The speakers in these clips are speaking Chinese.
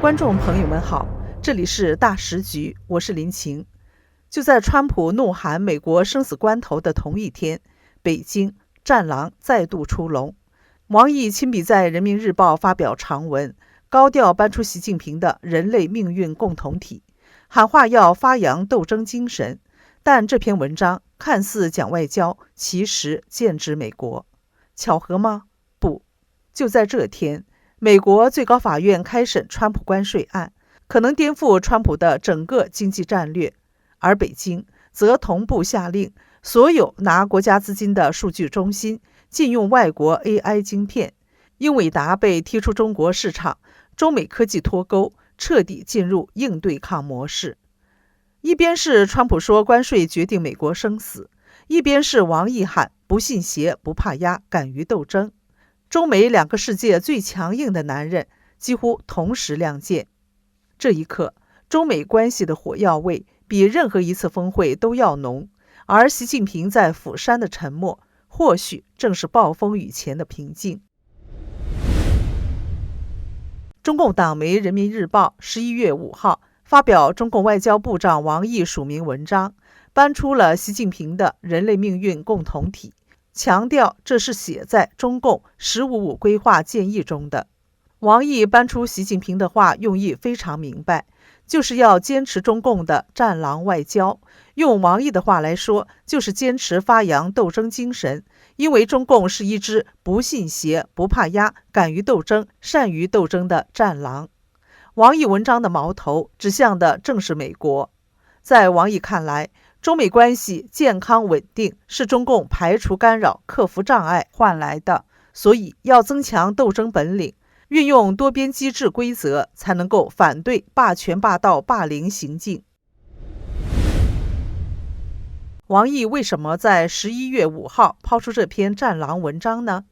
观众朋友们好，这里是大时局，我是林晴。就在川普怒喊美国生死关头的同一天，北京战狼再度出笼。王毅亲笔在人民日报发表长文，高调搬出习近平的人类命运共同体，喊话要发扬斗争精神。但这篇文章看似讲外交，其实剑指美国。巧合吗？不。就在这天，美国最高法院开审川普关税案，可能颠覆川普的整个经济战略，而北京则同步下令，所有拿国家资金的数据中心禁用外国 AI 晶片。英伟达被踢出中国市场，中美科技脱钩，彻底进入硬对抗模式。一边是川普说关税决定美国生死，一边是王毅喊不信邪不怕压，敢于斗争。中美两个世界最强硬的男人几乎同时亮剑。这一刻，中美关系的火药味比任何一次峰会都要浓，而习近平在釜山的沉默，或许正是暴风雨前的平静。中共党媒人民日报11月5号发表中共外交部长王毅署名文章，搬出了习近平的人类命运共同体，强调这是写在中共“15+5”规划建议中的。王毅搬出习近平的话用意非常明白，就是要坚持中共的战狼外交。用王毅的话来说，就是坚持发扬斗争精神，因为中共是一只不信邪不怕压，敢于斗争善于斗争的战狼。王毅文章的矛头指向的正是美国。在王毅看来，中美关系健康稳定是中共排除干扰克服障碍换来的，所以要增强斗争本领，运用多边机制规则，才能够反对霸权霸道霸凌行径。王毅为什么在11月5号抛出这篇战狼文章呢？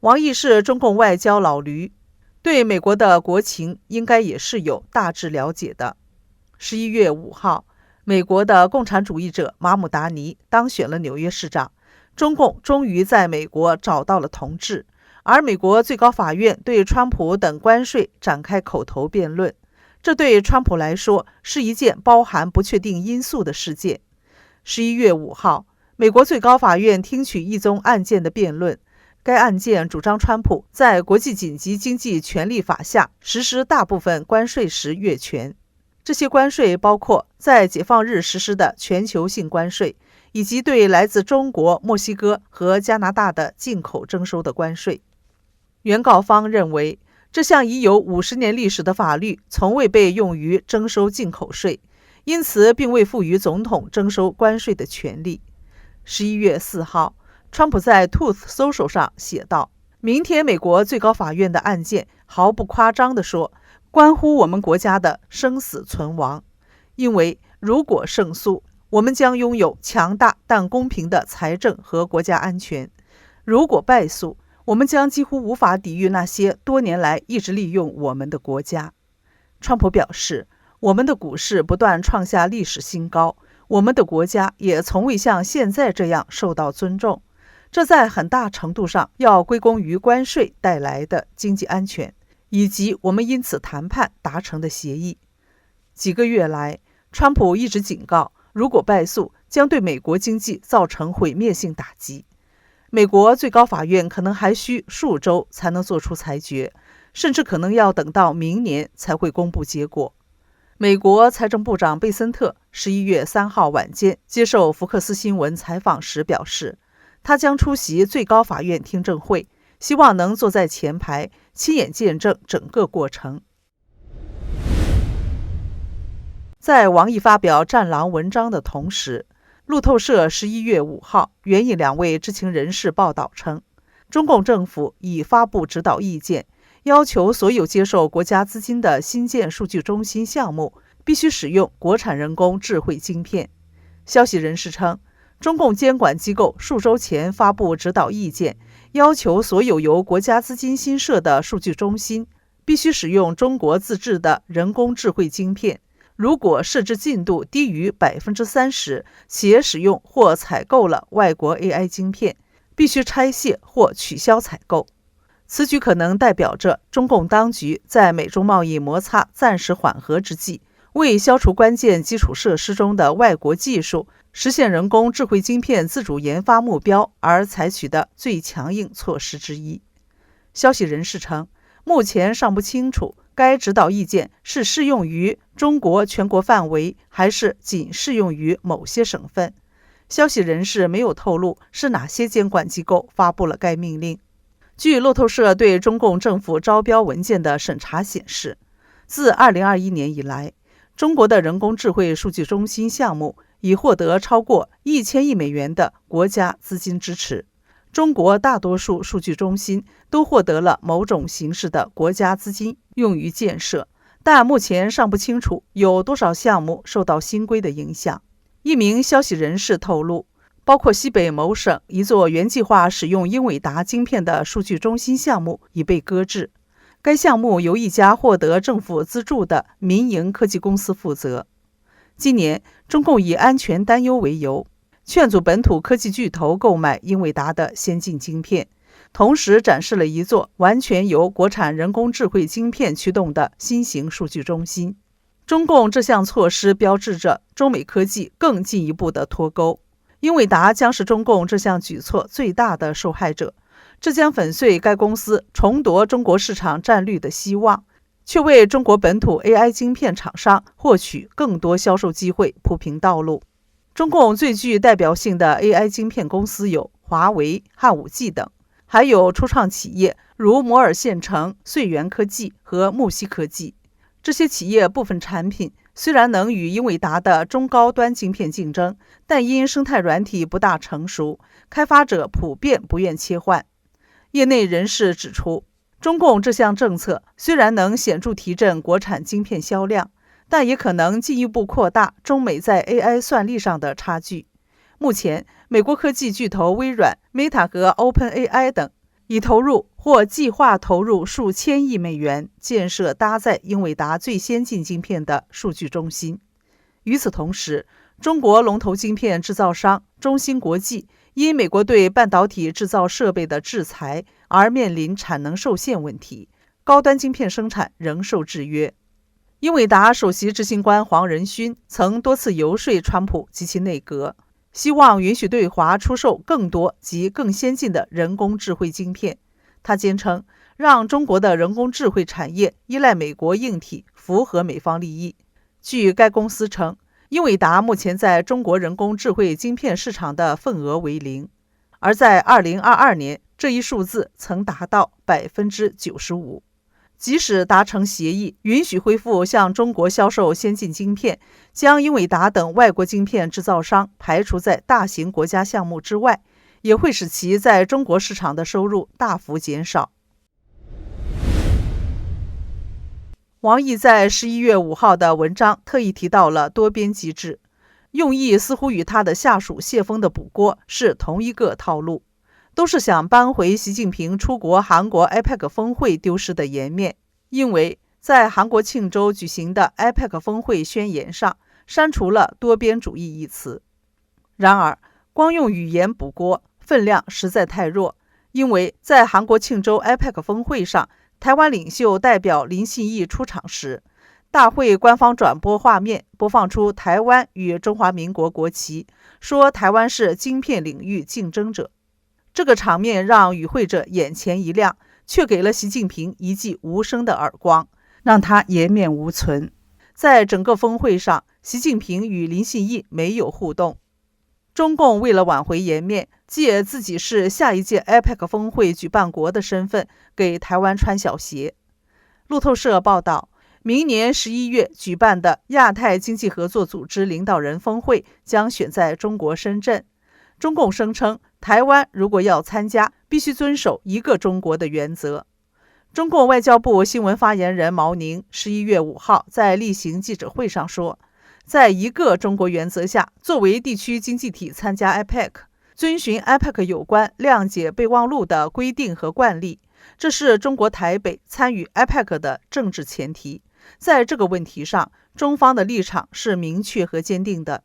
王毅是中共外交老驴，对美国的国情应该也是有大致了解的。11月5号，美国的共产主义者马姆达尼当选了纽约市长，中共终于在美国找到了同志，而美国最高法院对川普等关税展开口头辩论，这对川普来说是一件包含不确定因素的事件。11月5号，美国最高法院听取一宗案件的辩论，该案件主张川普在国际紧急经济权利法下实施大部分关税时越权。这些关税包括在解放日实施的全球性关税，以及对来自中国、墨西哥和加拿大的进口征收的关税。原告方认为，这项已有50年历史的法律从未被用于征收进口税，因此并未赋予总统征收关税的权利。11月4号，川普在 Truth Social 上写道，明天美国最高法院的案件毫不夸张地说，关乎我们国家的生死存亡，因为如果胜诉，我们将拥有强大但公平的财政和国家安全；如果败诉，我们将几乎无法抵御那些多年来一直利用我们的国家。川普表示，我们的股市不断创下历史新高，我们的国家也从未像现在这样受到尊重，这在很大程度上要归功于关税带来的经济安全，以及我们因此谈判达成的协议。几个月来，川普一直警告，如果败诉，将对美国经济造成毁灭性打击。美国最高法院可能还需数周才能做出裁决，甚至可能要等到明年才会公布结果。美国财政部长贝森特11月3号晚间接受福克斯新闻采访时表示，他将出席最高法院听证会，希望能坐在前排，亲眼见证整个过程。在王毅发表战狼文章的同时，路透社11月5号援引2位知情人士报道称，中共政府已发布指导意见，要求所有接受国家资金的新建数据中心项目必须使用国产人工智慧晶片。消息人士称，中共监管机构数周前发布指导意见，要求所有由国家资金新设的数据中心必须使用中国自制的人工智慧晶片，如果设置进度低于 30%， 且使用或采购了外国 AI 晶片，必须拆卸或取消采购。此举可能代表着中共当局在美中贸易摩擦暂时缓和之际，为消除关键基础设施中的外国技术，实现人工智慧晶片自主研发目标而采取的最强硬措施之一。消息人士称，目前尚不清楚该指导意见是适用于中国全国范围，还是仅适用于某些省份。消息人士没有透露是哪些监管机构发布了该命令。据路透社对中共政府招标文件的审查显示，自2021年以来，中国的人工智慧数据中心项目已获得超过1000亿美元的国家资金支持。中国大多数数据中心都获得了某种形式的国家资金用于建设，但目前尚不清楚有多少项目受到新规的影响。一名消息人士透露，包括西北某省一座原计划使用英伟达晶片的数据中心项目已被搁置。该项目由一家获得政府资助的民营科技公司负责。今年，中共以安全担忧为由，劝阻本土科技巨头购买英伟达的先进晶片，同时展示了一座完全由国产人工智慧晶片驱动的新型数据中心。中共这项措施标志着中美科技更进一步的脱钩。英伟达将是中共这项举措最大的受害者，这将粉碎该公司重夺中国市场占率的希望，却为中国本土 AI 晶片厂商获取更多销售机会铺平道路。中共最具代表性的 AI 晶片公司有华为、汉武纪等，还有初创企业如摩尔线程、穗源科技和木西科技。这些企业部分产品虽然能与英伟达的中高端晶片竞争，但因生态软体不大成熟，开发者普遍不愿切换。业内人士指出，中共这项政策虽然能显著提振国产晶片销量，但也可能进一步扩大中美在 AI 算力上的差距。目前，美国科技巨头微软、Meta 和 OpenAI 等已投入或计划投入数千亿美元建设搭载英伟达最先进晶片的数据中心。与此同时，中国龙头晶片制造商中芯国际因美国对半导体制造设备的制裁而面临产能受限问题，高端晶片生产仍受制约。英伟达首席执行官黄仁勋曾多次游说川普及其内阁，希望允许对华出售更多及更先进的人工智慧晶片。他坚称，让中国的人工智慧产业依赖美国硬体符合美方利益。据该公司称，英伟达目前在中国人工智慧晶片市场的份额为0，而在2022年，这一数字曾达到95%。即使达成协议，允许恢复向中国销售先进晶片，将英伟达等外国晶片制造商排除在大型国家项目之外，也会使其在中国市场的收入大幅减少。王毅在11月5号的文章特意提到了多边机制，用意似乎与他的下属谢峰的补锅是同一个套路，都是想扳回习近平出国韩国 APEC 峰会丢失的颜面。因为在韩国庆州举行的 APEC 峰会宣言上删除了多边主义一词。然而，光用语言补锅分量实在太弱，因为在韩国庆州 APEC 峰会上，台湾领袖代表林信义出场时，大会官方转播画面播放出台湾与中华民国国旗，说台湾是晶片领域竞争者。这个场面让与会者眼前一亮，却给了习近平一记无声的耳光，让他颜面无存。在整个峰会上，习近平与林信义没有互动。中共为了挽回颜面，借自己是下一届 APEC 峰会举办国的身份，给台湾穿小鞋。路透社报道，明年11月举办的亚太经济合作组织领导人峰会将选在中国深圳。中共声称，台湾如果要参加，必须遵守一个中国的原则。中共外交部新闻发言人毛宁11月5号在例行记者会上说，在一个中国原则下，作为地区经济体参加 APEC， 遵循 APEC 有关谅解备忘录的规定和惯例，这是中国台北参与 APEC 的政治前提。在这个问题上，中方的立场是明确和坚定的。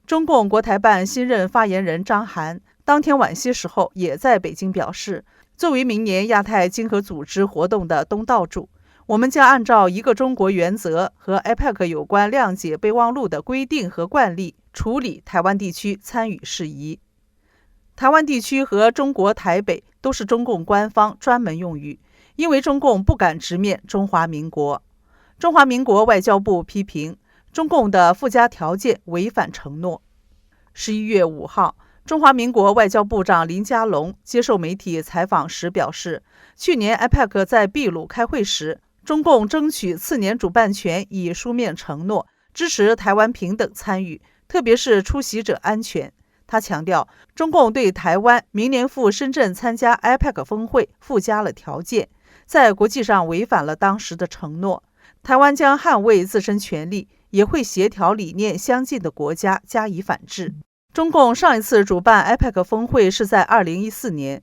中共国台办新任发言人张涵当天晚些时候也在北京表示，作为明年亚太经合组织活动的东道主，我们将按照一个中国原则和 APEC 有关谅解备忘录的规定和惯例处理台湾地区参与事宜。台湾地区和中国台北都是中共官方专门用语，因为中共不敢直面中华民国。中华民国外交部批评中共的附加条件违反承诺。11月5号，中华民国外交部长林佳龙接受媒体采访时表示，去年 APEC 在秘鲁开会时，中共争取次年主办权以书面承诺支持台湾平等参与，特别是出席者安全。他强调，中共对台湾明年赴深圳参加 APEC 峰会附加了条件，在国际上违反了当时的承诺。台湾将捍卫自身权利，也会协调理念相近的国家加以反制。中共上一次主办 APEC 峰会是在2014年。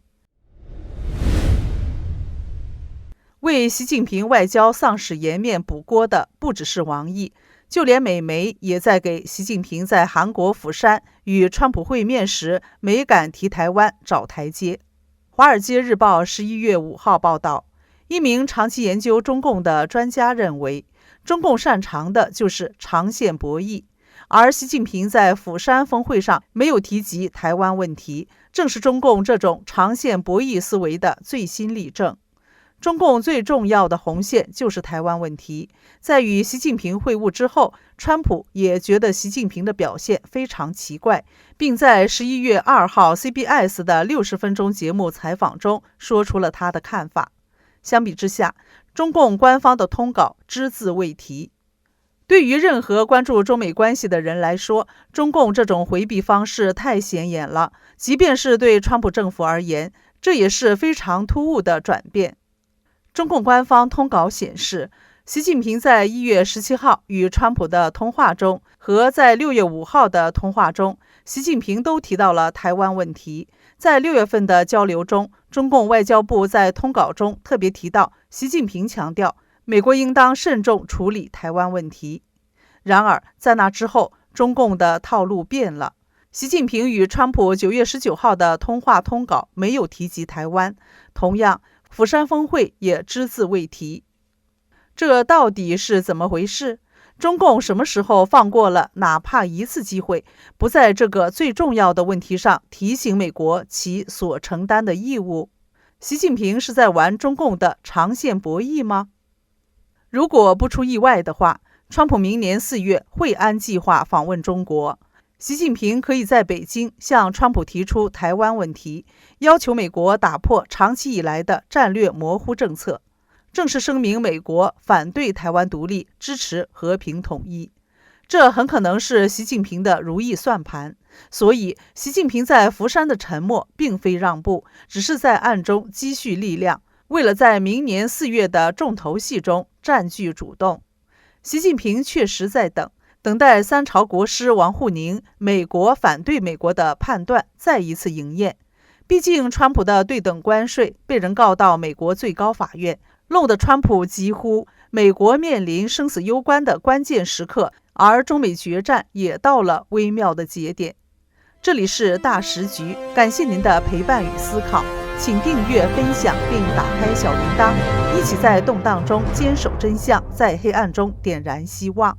为习近平外交丧失颜面补锅的不只是王毅，就连美媒也在给习近平在韩国釜山与川普会面时没敢提台湾找台阶。《华尔街日报》11月5号报道，一名长期研究中共的专家认为，中共擅长的就是长线博弈，而习近平在釜山峰会上没有提及台湾问题，正是中共这种长线博弈思维的最新例证。中共最重要的红线就是台湾问题。在与习近平会晤之后，川普也觉得习近平的表现非常奇怪，并在11月2号 CBS 的60分钟节目采访中说出了他的看法。相比之下，中共官方的通稿只字未提。对于任何关注中美关系的人来说，中共这种回避方式太显眼了，即便是对川普政府而言，这也是非常突兀的转变。中共官方通稿显示，习近平在1月17号与川普的通话中和在6月5号的通话中，习近平都提到了台湾问题。在6月份的交流中，中共外交部在通稿中特别提到，习近平强调美国应当慎重处理台湾问题。然而，在那之后，中共的套路变了。习近平与川普9月19号的通话通稿没有提及台湾，同样，釜山峰会也只字未提。这到底是怎么回事？中共什么时候放过了哪怕一次机会，不在这个最重要的问题上提醒美国其所承担的义务？习近平是在玩中共的长线博弈吗？如果不出意外的话，川普明年4月会按计划访问中国。习近平可以在北京向川普提出台湾问题，要求美国打破长期以来的战略模糊政策，正式声明美国反对台湾独立，支持和平统一。这很可能是习近平的如意算盘。所以，习近平在釜山的沉默并非让步，只是在暗中积蓄力量，为了在明年4月的重头戏中占据主动。习近平确实在等待三朝国师王沪宁美国反对美国的判断再一次应验。毕竟川普的对等关税被人告到美国最高法院，弄得川普几乎美国面临生死攸关的关键时刻，而中美决战也到了微妙的节点。这里是大时局，感谢您的陪伴与思考，请订阅分享并打开小铃铛，一起在动荡中坚守真相，在黑暗中点燃希望。